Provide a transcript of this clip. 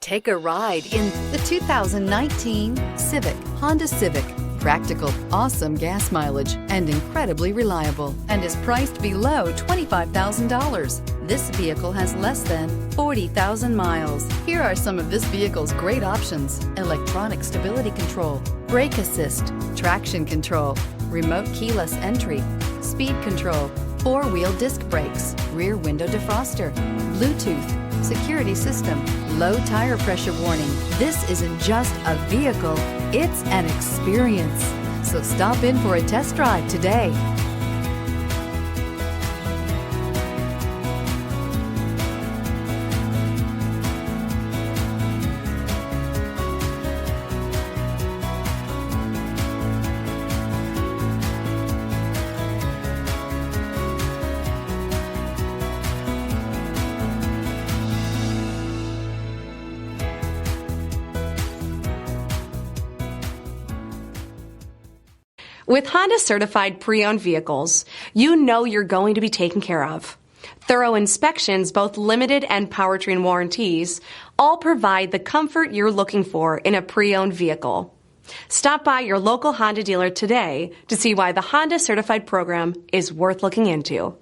Take a ride in the 2019 Civic, Honda Civic. Practical, awesome gas mileage, and incredibly reliable, and is priced below $25,000. This vehicle has less than 40,000 miles. Here are some of this vehicle's great options: electronic stability control, brake assist, traction control, remote keyless entry, speed control, four-wheel disc brakes, rear window defroster, Bluetooth, security system, low tire pressure warning. This isn't just a vehicle, it's an experience. So stop in for a test drive today. With Honda Certified Pre-Owned Vehicles, you know you're going to be taken care of. Thorough inspections, both limited and powertrain warranties, all provide the comfort you're looking for in a pre-owned vehicle. Stop by your local Honda dealer today to see why the Honda Certified program is worth looking into.